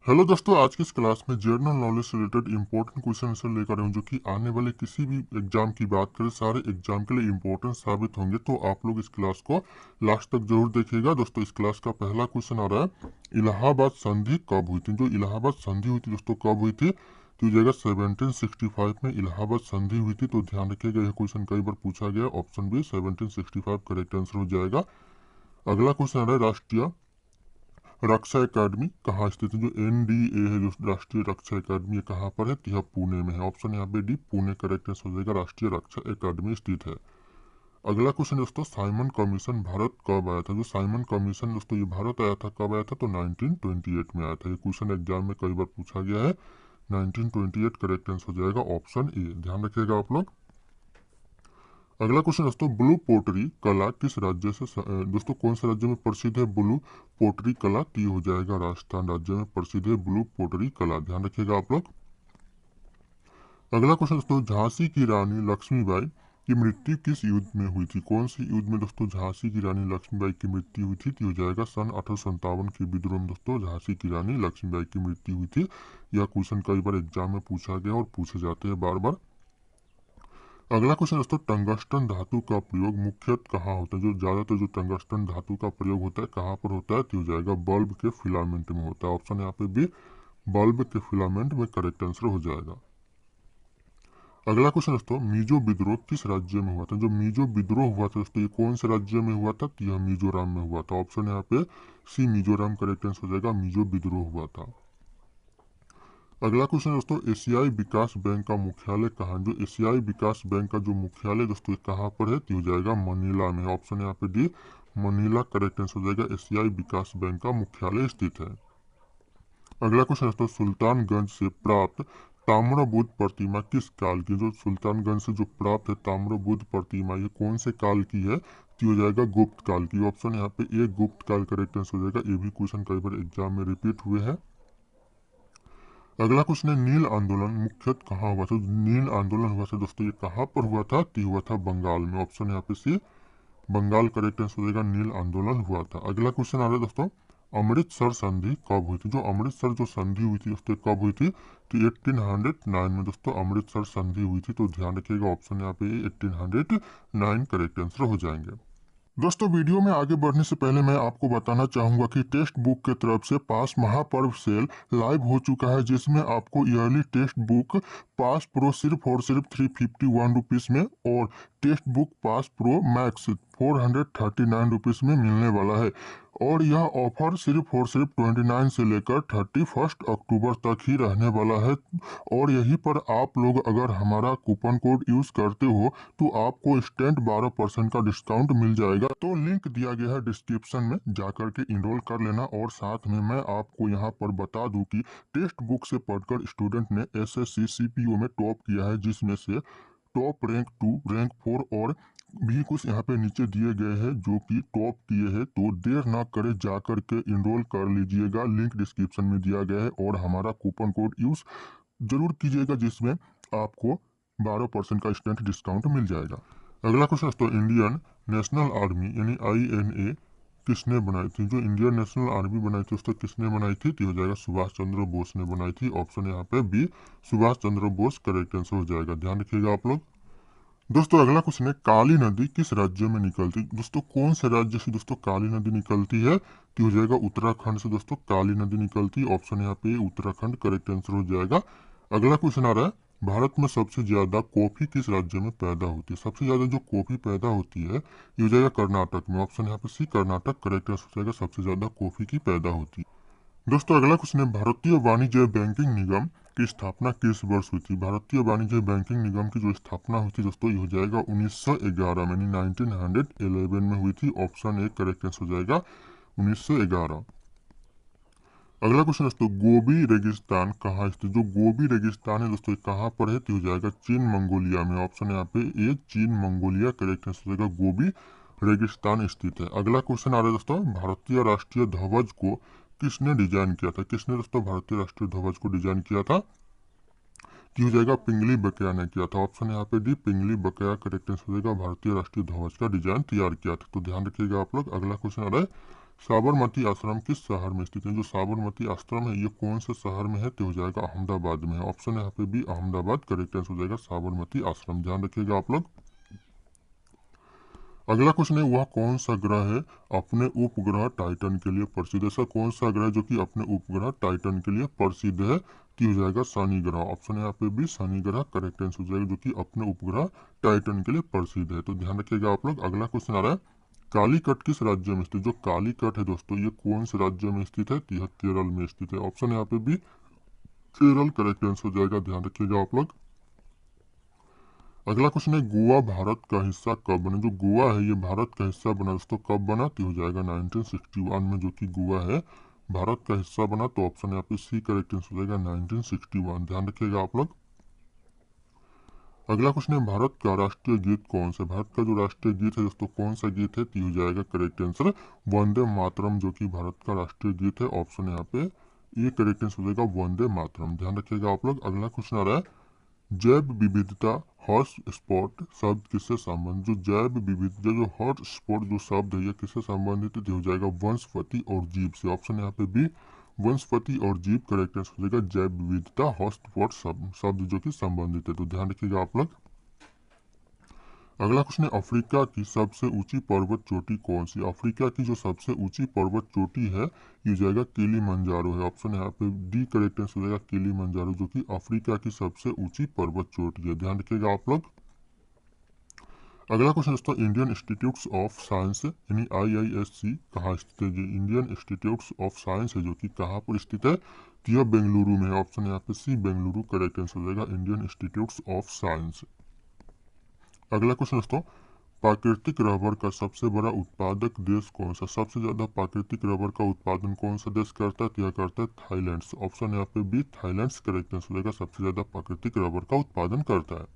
Hello दोस्तों, आज की इस क्लास में जनरल नॉलेज से रिलेटेड इंपॉर्टेंट क्वेश्चन आंसर लेकर आया हूँ जो कि आने वाले किसी भी एग्जाम की बात करें सारे एग्जाम के लिए इंपॉर्टेंट साबित होंगे। तो आप लोग इस क्लास को लास्ट तक जरूर देखिएगा। दोस्तों, इस क्लास का पहला क्वेश्चन आ रहा है, इलाहाबाद संधि कब हुई थी। जो इलाहाबाद संधि हुई थी दोस्तों, कब हुई थी? तो जगह 1765 में इलाहाबाद संधि हुई थी। तो ध्यान रखिएगा, यह क्वेश्चन कई बार पूछा गया। ऑप्शन बी 1765 करेक्ट आंसर हो जाएगा। अगला क्वेश्चन आ रहा है, राष्ट्रीय रक्षा अकादमी कहाँ स्थित है। जो एनडीए है, जो राष्ट्रीय रक्षा अकादमी, ये कहाँ पर है? तो यह पुणे में है। ऑप्शन यहाँ पे डी, पुणे करेक्ट आंसर हो जाएगा। राष्ट्रीय रक्षा अकादमी स्थित है। अगला क्वेश्चन दोस्तों, साइमन कमीशन भारत कब आया था। जो साइमन कमीशन दोस्तों, ये भारत आया था, कब आया था? तो 1928 में आया था। ये क्वेश्चन एग्जाम में कई बार पूछा गया है। 1928 करेक्ट आंसर हो जाएगा। ऑप्शन ए, ध्यान रखिएगा आप लोग। अगला क्वेश्चन दोस्तों, ब्लू पोटरी कला किस राज्य से दोस्तों कौन से राज्य में प्रसिद्ध है ब्लू पोटरी कला? तो ये हो जाएगा राजस्थान राज्य में प्रसिद्ध है ब्लू पोटरी कला। ध्यान रखिएगा आप लोग। अगला क्वेश्चन दोस्तों, झांसी की रानी लक्ष्मीबाई की मृत्यु किस युद्ध में हुई थी। कौन सी युद्ध में दोस्तों झांसी की रानी लक्ष्मीबाई की मृत्यु हुई थी? तो हो जाएगा सन 1857 के विद्रोह में दोस्तों झांसी की रानी लक्ष्मीबाई की मृत्यु हुई थी। यह क्वेश्चन कई बार एग्जाम में पूछा गया और पूछे जाते हैं बार बार। अगला क्वेश्चन दोस्तों, टंगस्टन धातु का प्रयोग मुख्यतः कहाँ होता है। जो ज्यादातर जो टंगस्टन धातु का प्रयोग होता है कहाँ पर होता है? तो हो जाएगा बल्ब के फिलामेंट में होता है। ऑप्शन यहाँ पे भी, बल्ब के फिलामेंट में करेक्ट आंसर हो जाएगा। अगला क्वेश्चन दोस्तों, मिजो विद्रोह किस राज्य में हुआ था। जो मिजो विद्रोह हुआ था दोस्तों, ये कौन से राज्य में हुआ था? तो यह मिजोरम में हुआ था। ऑप्शन यहाँ पे सी, मिजोरम करेक्ट आंसर हो जाएगा। मिजो विद्रोह हुआ था। अगला क्वेश्चन दोस्तों, एशियाई विकास बैंक का मुख्यालय कहाँ? जो एशियाई विकास बैंक का जो मुख्यालय दोस्तों कहाँ पर है? तो हो जाएगा मनीला में। ऑप्शन यहाँ पे डी, मनीला करेक्ट आंसर हो जाएगा। एशियाई विकास बैंक का मुख्यालय स्थित है। अगला क्वेश्चन दोस्तों, सुल्तानगंज से प्राप्त ताम्रबुद्ध प्रतिमा किस काल की? जो सुल्तानगंज से जो प्राप्त है ताम्रबुद्ध प्रतिमा, ये कौन से काल की है? तो हो जाएगा गुप्त काल की। ऑप्शन यहाँ पे एक, गुप्त काल करेक्ट आंसर हो जाएगा। ये भी क्वेश्चन कई बार एग्जाम में रिपीट हुए हैं। अगला क्वेश्चन है, नील आंदोलन मुख्यतः कहाँ हुआ था। नील आंदोलन हुआ था दोस्तों, ये कहाँ पर हुआ था? तो हुआ था बंगाल में। ऑप्शन यहाँ पे सी, बंगाल करेक्ट आंसर हो जाएगा। नील आंदोलन हुआ था। अगला क्वेश्चन आ रहा है दोस्तों, अमृतसर संधि कब हुई थी। जो अमृतसर जो संधि हुई थी दोस्तों कब हुई थी? तो 1809 में दोस्तों अमृतसर संधि हुई थी। तो ध्यान रखिएगा, ऑप्शन यहाँ पे 1809 करेक्ट आंसर हो जाएंगे। दोस्तों, वीडियो में आगे बढ़ने से पहले मैं आपको बताना चाहूंगा कि टेक्स्ट बुक की तरफ से पास महापर्व सेल लाइव हो चुका है, जिसमें आपको yearly text book pass pro सिर्फ और सिर्फ 351 रुपीज में और text book pass pro max 439 rupees में मिलने वाला है। और यह ऑफर सिर्फ और सिर्फ 29 से लेकर 31 अक्टूबर तक ही रहने वाला है। और यहीं पर आप लोग अगर हमारा कूपन कोड यूज करते हो तो आपको इंस्टेंट 12% का डिस्काउंट मिल जाएगा। तो लिंक दिया गया है डिस्क्रिप्शन में, जाकर के इनरोल कर लेना। और साथ में मैं आपको यहाँ पर बता दूं कि टेक्स्ट बुक से पढ़कर स्टूडेंट ने एसएससी सीपीओ में टॉप किया है, जिसमें से टॉप रैंक 2, रैंक 4 और भी कुछ यहाँ पे नीचे दिए गए हैं जो कि टॉप किए हैं। तो देर ना करे, जाकर के इनरोल कर लीजिएगा। लिंक डिस्क्रिप्शन में दिया गया है और हमारा कूपन कोड यूज जरूर कीजिएगा, जिसमें आपको 12% का इंस्टेंट डिस्काउंट मिल जाएगा। अगला क्वेश्चन दोस्तों, इंडियन नेशनल आर्मी यानी INA किसने बनाई थी। जो इंडियन नेशनल आर्मी बनाई थी दोस्तों किसने बनाई थी? तो हो जाएगा सुभाष चंद्र बोस ने बनाई थी। ऑप्शन यहाँ पे B, Subhash Chandra Bose correct answer हो जाएगा। ध्यान रखिएगा आप लोग। दोस्तों, अगला क्वेश्चन है, काली नदी किस राज्य में निकलती है। दोस्तों, कौन से राज्य से दोस्तों काली नदी निकलती है? तो हो जाएगा उत्तराखंड से दोस्तों काली नदी निकलती है। ऑप्शन यहाँ पे उत्तराखंड करेक्ट आंसर हो जाएगा। अगला क्वेश्चन आ रहा है, भारत में सबसे ज्यादा कॉफी किस राज्य में पैदा होती है। सबसे ज्यादा जो कॉफी पैदा होती है ये हो जाएगा कर्नाटक में। ऑप्शन यहाँ पे सी, कर्नाटक करेक्ट आंसर हो जाएगा। सबसे ज्यादा कॉफी की पैदा होती है। दोस्तों, अगला क्वेश्चन है, भारतीय वाणिज्य बैंकिंग निगम की स्थापना किस वर्ष हुई थी। भारतीय वाणिज्य बैंकिंग निगम की जो स्थापना हुई थी दोस्तों ये हो जाएगा 1911 यानी 1911 में हुई थी। ऑप्शन ए करेक्ट आंसर हो जाएगा 1911। अगला क्वेश्चन दोस्तों, गोबी रेगिस्तान कहाँ स्थित। जो गोबी रेगिस्तान है दोस्तों कहाँ पर है? तो हो जाएगा चीन मंगोलिया में। ऑप्शन यहाँ पे ए, चीन मंगोलिया करेक्ट आंसर हो जाएगा। गोबी रेगिस्तान स्थित है। अगला क्वेश्चन आ रहा है दोस्तों, भारतीय राष्ट्रीय ध्वज को किसने डिजाइन किया था। किसने दोस्तों भारतीय राष्ट्रीय ध्वज को डिजाइन किया था? कि हो जाएगा पिंगली बकाया ने किया था। ऑप्शन यहाँ पे डी, पिंगली बकाया करेक्ट आंसर हो जाएगा। भारतीय राष्ट्रीय ध्वज का डिजाइन तैयार किया था। तो ध्यान रखिएगा आप लोग। अगला क्वेश्चन आ रहा है, साबरमती आश्रम किस शहर में स्थित है? जो साबरमती आश्रम है ये कौन से शहर में है? तो हो जाएगा अहमदाबाद में है। ऑप्शन है यहाँ पे बी अहमदाबाद करेक्ट आंसर हो जाएगा साबरमती आश्रम, ध्यान रखिएगा आप लोग। अगला क्वेश्चन है वह कौन सा ग्रह है अपने उपग्रह टाइटन के लिए प्रसिद्ध? ऐसा कौन सा ग्रह जो कि अपने उपग्रह टाइटन के लिए प्रसिद्ध है? कि हो जाएगा शनि ग्रह। ऑप्शन है यहाँ पे भी शनि ग्रह करेक्ट आंसर हो जाएगा, जो कि अपने उपग्रह टाइटन के लिए प्रसिद्ध है। तो ध्यान रखिएगा आप लोग। अगला क्वेश्चन आ रहा है कालीकट किस राज्य में स्थित? जो कालीकट है दोस्तों ये कौन से राज्य में स्थित है? तो यह केरल में स्थित है। ऑप्शन है यहाँ पे भी केरल करेक्ट आंसर हो जाएगा, ध्यान रखिएगा आप लोग। अगला क्वेश्चन है गोवा भारत का हिस्सा कब बना? जो गोवा है ये भारत का हिस्सा बना दोस्तों कब बना? तो हो जाएगा 1961 में, जो कि गोवा है भारत का हिस्सा बना। तो ऑप्शन यहाँ पे सी करेक्ट आंसर हो जाएगा 1961, ध्यान रखिएगा आप लोग। अगला क्वेश्चन है भारत का राष्ट्रीय गीत कौन सा? भारत का जो राष्ट्रीय गीत है दोस्तों कौन सा गीत है? तो हो जाएगा करेक्ट आंसर वंदे मातरम, जो कि भारत का राष्ट्रीय गीत है। ऑप्शन यहाँ पे ये करेक्ट आंसर हो जाएगा वंदे मातरम, ध्यान रखिएगा आप लोग। अगला क्वेश्चन आ रहा है जैव विविधता हॉटस्पॉट शब्द किससे संबंधित? जो जैव विविधता जो हॉटस्पॉट जो शब्द है ये किससे संबंधित है? तो हो जाएगा वनस्पति और जीव से। ऑप्शन यहाँ पे भी वनस्पति और जीव करेक्ट आंसर हो जाएगा जैव विविधता हॉटस्पॉट शब्द जो कि संबंधित है। तो ध्यान रखिएगा आप लोग। अगला क्वेश्चन है अफ्रीका की सबसे ऊंची पर्वत चोटी कौन सी? अफ्रीका की जो सबसे ऊंची पर्वत चोटी है ये जाएगा किलिमंजारो है। ऑप्शन यहाँ पे डी करेक्ट आंसर हो जाएगा किलिमंजारो, जो कि अफ्रीका की सबसे ऊंची पर्वत चोटी है, ध्यान रखिएगा आप लोग। अगला क्वेश्चन दोस्तों इंडियन इंस्टीट्यूट ऑफ साइंस यानी IISc कहाँ स्थित है? जो इंडियन इंस्टीट्यूट ऑफ साइंस है जो कि कहाँ पर स्थित है? तो यह बेंगलुरु में है। ऑप्शन यहाँ पे सी बेंगलुरु करेक्ट आंसर हो जाएगा इंडियन इंस्टीट्यूट ऑफ साइंस। अगला क्वेश्चन दोस्तों प्राकृतिक रबर का सबसे बड़ा उत्पादक देश कौन सा? सबसे ज्यादा प्राकृतिक रबर का उत्पादन कौन सा देश करता है? तो यह करता है थाईलैंड। ऑप्शन यहाँ पे बी थाईलैंड करेक्ट आंसर हो जाएगा, सबसे ज्यादा प्राकृतिक रबर का उत्पादन करता है।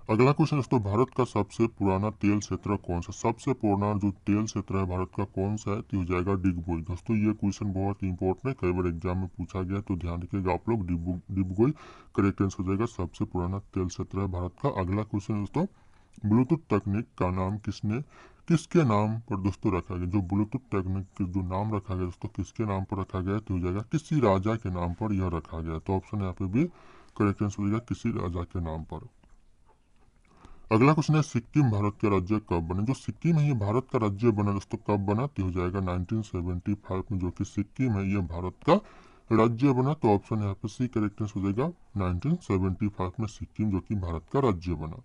अगला क्वेश्चन दोस्तों भारत का सबसे पुराना तेल क्षेत्र कौन सा? सबसे पुराना जो तेल क्षेत्र है भारत का कौन सा है? तो हो जाएगा डिगबोई। दोस्तों ये क्वेश्चन बहुत ही इंपॉर्टेंट है, कई बार एग्जाम में पूछा गया, तो ध्यान रखिएगा आप लोग। डिगबोई करेक्ट आंसर हो जाएगा, सबसे पुराना तेल क्षेत्र है भारत का। अगला क्वेश्चन दोस्तों ब्लूटूथ तकनीक का नाम किसके नाम पर दोस्तों रखा गया? जो ब्लूटूथ तकनीक जो नाम रखा गया दोस्तों किसके नाम पर रखा गया? तो हो जाएगा किसी राजा के नाम पर यह रखा गया। तो ऑप्शन यहाँ पे भी करेक्ट आंसर हो जाएगा किसी राजा के नाम पर। अगला क्वेश्चन है सिक्किम भारत का राज्य कब बना? जो सिक्किम है ये भारत का राज्य बना दोस्तों कब बना? तो हो जाएगा 1975 में, जो कि सिक्किम है ये भारत का राज्य बना। तो ऑप्शन यहाँ पे सी करेक्ट हो जाएगा 1975 में सिक्किम जो कि भारत का राज्य बना।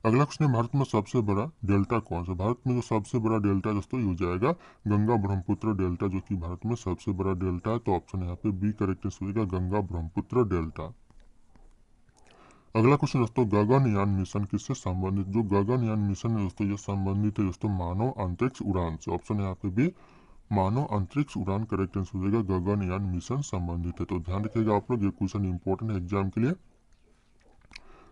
अगला क्वेश्चन है भारत में सबसे बड़ा डेल्टा कौन सा? भारत में जो सबसे बड़ा डेल्टा दोस्तों ये हो जाएगा गंगा ब्रह्मपुत्र डेल्टा, जो कि भारत में सबसे बड़ा डेल्टा है। तो ऑप्शन यहाँ पे बी करेक्ट हो जाएगा गंगा ब्रह्मपुत्र डेल्टा। अगला क्वेश्चन दोस्तों गगनयान मिशन किससे संबंधित? जो गगनयान मिशन है दोस्तों ये संबंधित है दोस्तों मानव अंतरिक्ष उड़ान से। ऑप्शन यहाँ पे भी मानव अंतरिक्ष उड़ान करेक्ट आंसर हो जाएगा गगनयान मिशन संबंधित है। तो ध्यान रखिएगा आप लोग, ये क्वेश्चन इंपॉर्टेंट है एग्जाम के लिए।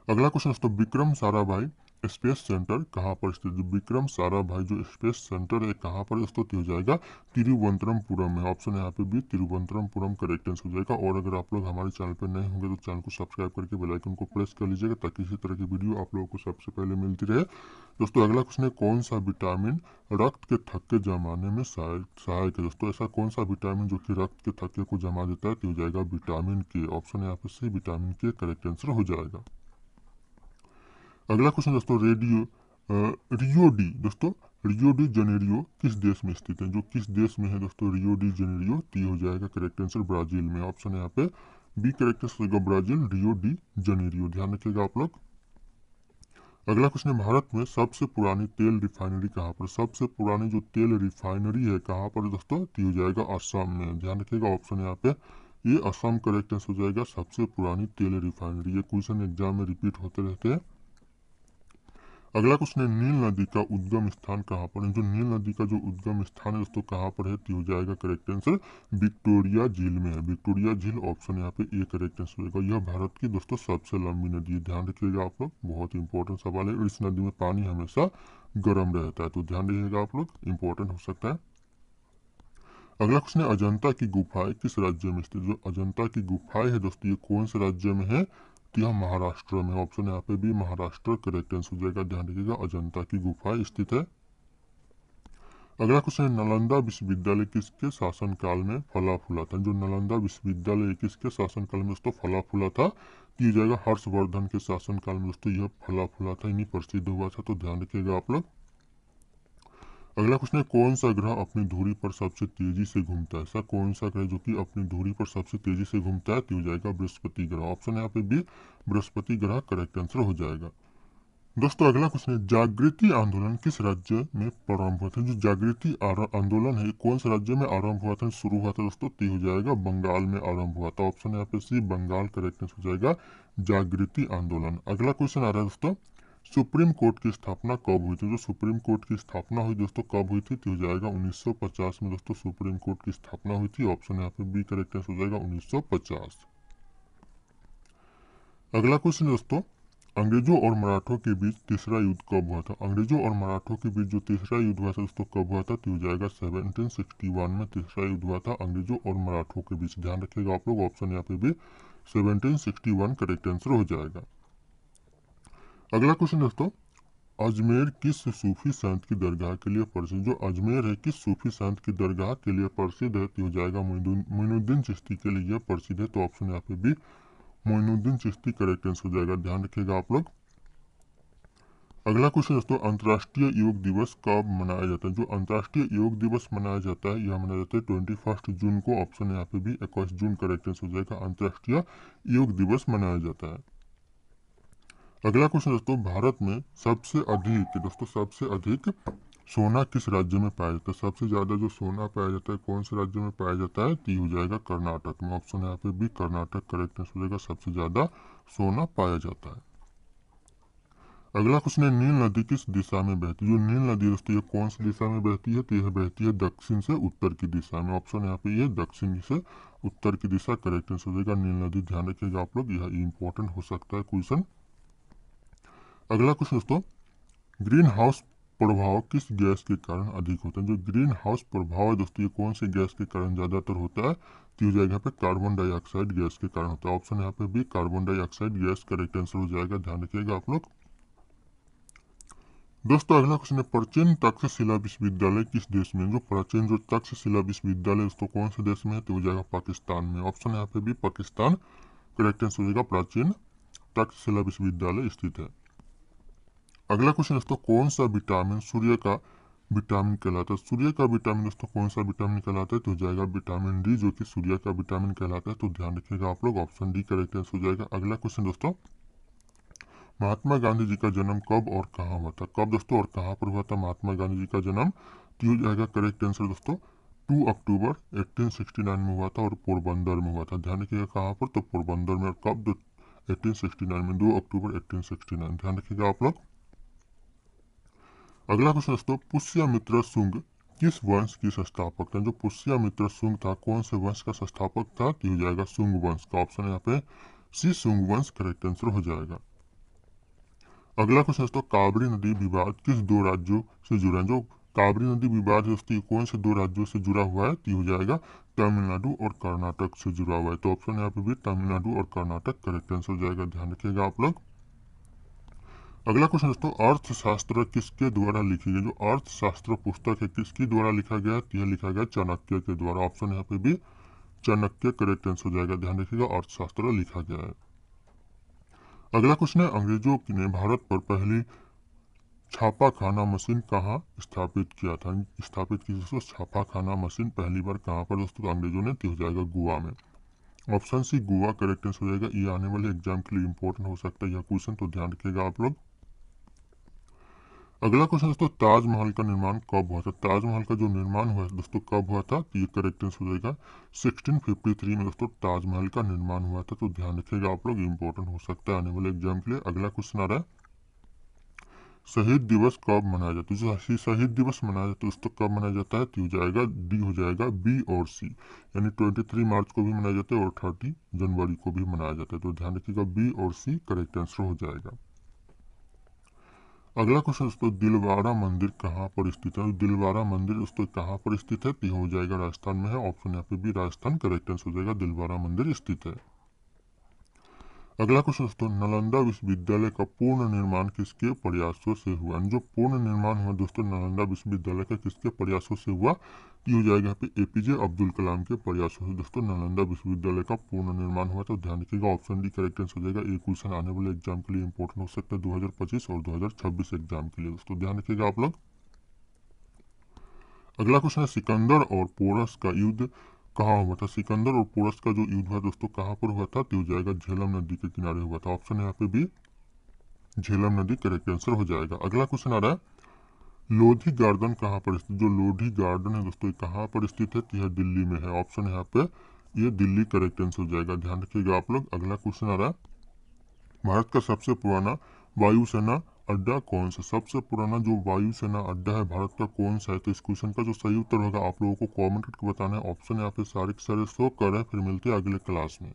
अगला क्वेश्चन दोस्तों विक्रम साराभाई स्पेस सेंटर कहाँ पर स्थित? जो विक्रम साराभाई जो स्पेस सेंटर है कहाँ पर दोस्तों? हो जाएगा तिरुवनंतपुरम में। ऑप्शन यहाँ पे भी तिरुवनंतपुरम करेक्ट आंसर हो जाएगा। और अगर आप लोग हमारे चैनल पर नए होंगे तो चैनल को सब्सक्राइब करके बेल आइकन को प्रेस कर लीजिएगा, ताकि इसी तरह की वीडियो आप लोगों को सबसे पहले मिलती रहे। दोस्तों अगला क्वेश्चन है कौन सा विटामिन रक्त के थक्के जमाने में सहायक है? दोस्तों ऐसा कौन सा विटामिन जो कि रक्त के थक्के को जमा देता है? तो हो जाएगा विटामिन के। ऑप्शन यहाँ पे सी विटामिन के करेक्ट आंसर हो जाएगा। अगला क्वेश्चन दोस्तों रियो डी दोस्तों रियो डी जनेरियो किस देश में स्थित है? जो किस देश में है दोस्तों रियो डी जनेरियो? तो हो जाएगा करेक्ट आंसर ब्राजील में। ऑप्शन यहाँ पे बी करेक्ट आंसर होगा ब्राजील रियो डी जनेरियो, ध्यान रखिएगा आप लोग। अगला क्वेश्चन है भारत में सबसे पुरानी तेल रिफाइनरी कहाँ पर? सबसे पुरानी जो तेल रिफाइनरी है कहाँ पर दोस्तों? तो हो जाएगा असम में, ध्यान रखिएगा। ऑप्शन यहाँ पे ये असम करेक्ट आंसर हो जाएगा सबसे पुरानी तेल रिफाइनरी। ये क्वेश्चन एग्जाम में रिपीट होते रहते हैं। अगला क्वेश्चन है नील नदी का उद्गम स्थान कहाँ पर है? जो नील नदी का जो उद्गम स्थान है दोस्तों कहाँ पर है? तो हो जाएगा करेक्ट आंसर विक्टोरिया झील में है। विक्टोरिया झील ऑप्शन यहाँ पे ए करेक्ट आंसर होगा। यह भारत की दोस्तों सबसे लंबी नदी है, ध्यान रखिएगा आप लोग, बहुत इंपॉर्टेंट सवाल है। और इस नदी में पानी हमेशा गर्म रहता है, तो ध्यान रखिएगा आप लोग, इंपॉर्टेंट हो सकता है। अगला क्वेश्चन है अजंता की गुफाएं किस राज्य में स्थित? जो अजंता की गुफाएं है दोस्तों ये कौन से राज्य में है? तो यह महाराष्ट्र में। ऑप्शन यहाँ पे भी महाराष्ट्र करेक्ट आंसर हो जाएगा, ध्यान रखिएगा अजंता की गुफाएं स्थित है। अगला क्वेश्चन है, नालंदा विश्वविद्यालय किसके शासनकाल में फला फूला था। जो नालंदा विश्वविद्यालय किसके शासनकाल में दोस्तों फला फूला था, तो ये जाएगा हर्षवर्धन के शासनकाल में दोस्तों यह फला फूला था, इन्हीं प्रसिद्ध हुआ था, तो ध्यान रखिएगा आप लोग। अगला क्वेश्चन है, कौन सा ग्रह अपनी धुरी पर सबसे तेजी से घूमता है। सर कौन सा ग्रह जो कि अपनी धुरी पर सबसे तेजी से घूमता है, तो हो जाएगा बृहस्पति ग्रह। ऑप्शन है यहाँ पे बी, बृहस्पति ग्रह करेक्ट आंसर हो जाएगा। दोस्तों अगला क्वेश्चन है, जागृति आंदोलन किस राज्य में प्रारंभ हुआ था। जो जागृति आंदोलन है कौन से राज्य में आरंभ हुआ था, शुरू हुआ था दोस्तों, तो हो जाएगा बंगाल में आरंभ हुआ था। ऑप्शन यहाँ पे सी, बंगाल करेक्ट हो जाएगा जागृति आंदोलन। अगला क्वेश्चन आ रहा है दोस्तों, सुप्रीम कोर्ट की स्थापना कब हुई थी। जो सुप्रीम कोर्ट की स्थापना हुई दोस्तों कब हुई थी, तो हो जाएगा 1950 में दोस्तों सुप्रीम कोर्ट की स्थापना हुई थी। ऑप्शन यहाँ पे बी करेक्ट हो जाएगा 1950। अगला क्वेश्चन दोस्तों, अंग्रेजों और मराठों के बीच तीसरा युद्ध कब हुआ था। अंग्रेजों और मराठों के बीच जो तीसरा युद्ध हुआ था दोस्तों कब हुआ था, तो हो जाएगा 1761 में तीसरा युद्ध हुआ था अंग्रेजों और मराठों के बीच। ध्यान रखिएगा आप लोग, ऑप्शन यहाँ पे भी 1761 करेक्ट आंसर हो जाएगा। अगला क्वेश्चन दोस्तों, अजमेर किस सूफी संत की दरगाह के लिए प्रसिद्ध। जो अजमेर है किस सूफी संत की दरगाह के लिए प्रसिद्ध है, तो हो जाएगा मोइनुद्दीन चिश्ती के लिए यह प्रसिद्ध है। तो ऑप्शन यहाँ पे भी मोइनुद्दीन चिश्ती करेक्ट आंसर हो जाएगा, ध्यान रखिएगा आप लोग। अगला क्वेश्चन दोस्तों, अंतर्राष्ट्रीय योग दिवस कब मनाया जाता है। जो अंतर्राष्ट्रीय योग दिवस मनाया जाता है यह मनाया जाता है 21 जून को। ऑप्शन यहाँ पे भी 21 जून करेक्ट आंसर हो जाएगा, अंतर्राष्ट्रीय योग दिवस मनाया जाता है। अगला क्वेश्चन दोस्तों, भारत में सबसे अधिक सोना किस राज्य में पाया जाता है। सबसे ज्यादा जो सोना पाया जाता है कौन से राज्य में पाया जाता है, तो हो जाएगा कर्नाटक में। ऑप्शन यहाँ पे भी कर्नाटक करेक्ट आंसर हो जाएगा, सबसे ज्यादा सोना पाया जाता है। अगला क्वेश्चन है, नील नदी किस दिशा में बहती है। जो नील नदी दोस्तों ये कौन सी दिशा में बहती है, तो यह बहती है दक्षिण से उत्तर की दिशा में। ऑप्शन यहाँ पे ये दक्षिण से उत्तर की दिशा करेक्ट आंसर हो जाएगा नील नदी। ध्यान रखिएगा आप लोग, यह इंपॉर्टेंट हो सकता है क्वेश्चन। अगला क्वेश्चन दोस्तों, ग्रीन हाउस प्रभाव किस गैस के कारण अधिक होता है। जो ग्रीन हाउस प्रभाव है दोस्तों ये कौन से गैस के कारण ज्यादातर होता है, तो हो जाएगा यहाँ पे कार्बन डाइऑक्साइड गैस के कारण होता है। ऑप्शन यहाँ पे भी carbon dioxide gas correct answer हो जाएगा, ध्यान रखिएगा आप लोग। दोस्तों अगला क्वेश्चन है, प्राचीन तक्षशिला विश्वविद्यालय किस देश में। जो प्राचीन जो तक्षशिला विश्वविद्यालय दोस्तों कौन से देश में है, तो हो जाएगा पाकिस्तान में। ऑप्शन यहाँ पे भी पाकिस्तान करेक्ट आंसर हो जाएगा, प्राचीन तक्षशिला विश्वविद्यालय स्थित है। अगला क्वेश्चन दोस्तों, कौन सा विटामिन सूर्य का विटामिन कहलाता है। सूर्य का विटामिन दोस्तों कौन सा विटामिन कहलाता है, तो हो जाएगा विटामिन डी जो कि सूर्य का विटामिन कहलाता है। तो ध्यान रखिएगा आप लोग, ऑप्शन डी करेक्ट आंसर हो जाएगा। अगला क्वेश्चन दोस्तों, महात्मा गांधी जी का जन्म कब और कहाँ हुआ था। कब दोस्तों और कहाँ पर हुआ था महात्मा गांधी जी का जन्म, तो हो जाएगा करेक्ट आंसर दोस्तों 2 अक्टूबर 1869 में हुआ था और पोरबंदर में हुआ था। ध्यान रखिएगा कहाँ पर, तो पोरबंदर में। और कब, 1869 में, 2 अक्टूबर 1869। ध्यान रखिएगा आप लोग। अगला क्वेश्चन दोस्तों, पुष्यमित्र शुंग किस वंश की संस्थापक था। जो पुष्यमित्र शुंग था कौन से वंश का संस्थापक था, तो हो जाएगा शुंग वंश का। ऑप्शन यहाँ पे सी, शुंग वंश करेक्ट आंसर हो जाएगा। अगला क्वेश्चन दोस्तों, काबरी नदी विवाद किस दो राज्यों से जुड़ा है। जो काबरी नदी विवाद दोस्तों कौन से दो राज्यों से जुड़ा हुआ है, तो हो जाएगा तमिलनाडु और कर्नाटक से जुड़ा हुआ है। तो ऑप्शन यहाँ पे भी तमिलनाडु और कर्नाटक करेक्ट आंसर हो जाएगा, ध्यान रखिएगा आप लोग। अगला क्वेश्चन दोस्तों, अर्थशास्त्र किसके द्वारा लिखी गई। जो अर्थशास्त्र पुस्तक है किसके द्वारा लिखा गया, यह लिखा गया चाणक्य के द्वारा। ऑप्शन यहाँ पे भी चाणक्य करेक्ट आंसर हो जाएगा, ध्यान रखिएगा अर्थशास्त्र लिखा गया है। अगला क्वेश्चन है, अंग्रेजों ने भारत पर पहली छापा खाना मशीन कहाँ स्थापित किया था। स्थापित की दोस्तों छापा खाना मशीन पहली बार कहाँ पर दोस्तों, तो अंग्रेजों ने, तो हो जाएगा गोवा में। Option C Goa correct answer हो जाएगा। ये आने वाले एग्जाम के लिए इंपॉर्टेंट हो सकता है यह क्वेश्चन, तो ध्यान रखिएगा आप लोग। अगला क्वेश्चन दोस्तों, ताजमहल का निर्माण कब हुआ था। ताजमहल का जो निर्माण हुआ दोस्तों कब हुआ था, तो ये करेक्ट आंसर हो जाएगा 1653 में दोस्तों ताजमहल का निर्माण हुआ था। तो ध्यान रखिएगा आप लोग, इंपॉर्टेंट हो सकता है आने वाले एग्जाम के लिए। अगला क्वेश्चन आ रहा है, शहीद दिवस कब मनाया जाता है। जो शहीद दिवस मनाया जाता है दोस्तों कब मनाया जाता है, तो हो जाएगा डी हो जाएगा बी और सी, यानी 23 मार्च को भी मनाया जाता है और 30 जनवरी को भी मनाया जाता है। तो ध्यान रखिएगा बी और सी करेक्ट आंसर हो जाएगा। अगला क्वेश्चन दोस्तों, दिलवाड़ा मंदिर कहाँ पर स्थित है। दिलवाड़ा मंदिर दोस्तों कहाँ पर स्थित है, तो हो जाएगा राजस्थान में है। ऑप्शन यहाँ पे भी राजस्थान करेक्ट आंसर हो जाएगा, दिलवाड़ा मंदिर स्थित है। अगला क्वेश्चन दोस्तों, नालंदा विश्वविद्यालय का पूर्ण निर्माण किसके प्रयासों से हुआ? जो पूर्ण निर्माण हुआ दोस्तों नालंदा विश्वविद्यालय का किसके प्रयासों से हुआ? ये हो जाएगा यहाँ पे एपीजे अब्दुल कलाम के प्रयासों से दोस्तों नालंदा विश्वविद्यालय का पूर्ण निर्माण हुआ। तो ध्यान रखिएगा, ऑप्शन डी करेक्ट आंसर हो जाएगा। ये क्वेश्चन आने वाले एग्जाम के लिए इंपॉर्टेंट हो सकता है 2025 और 2026 एग्जाम के लिए दोस्तों, ध्यान रखिएगा आप लोग। अगला क्वेश्चन है, सिकंदर और पोरस का युद्ध कहाँ हुआ था? सिकंदर और पोरस का जो युद्ध हुआ दोस्तों कहाँ पर हुआ था? तो हो जाएगा झेलम नदी के किनारे हुआ था। ऑप्शन यहाँ पे भी झेलम नदी करेक्ट आंसर हो जाएगा। अगला क्वेश्चन आ रहा है, लोधी गार्डन कहाँ पर स्थित? जो लोधी गार्डन है दोस्तों कहाँ पर स्थित है? तो यह दिल्ली में है। ऑप्शन यहाँ पे ये दिल्ली करेक्ट आंसर हो जाएगा, ध्यान रखिएगा आप लोग। अगला क्वेश्चन आ रहा है, भारत का सबसे पुराना वायुसेना अड्डा कौन सा? सबसे पुराना जो वायुसेना अड्डा है भारत का कौन सा है? तो इस क्वेश्चन का जो सही उत्तर होगा आप लोगों को कमेंट करके बताना है। ऑप्शन यहाँ पे सारे के सारे शो कर रहे हैं। फिर मिलते हैं अगले क्लास में।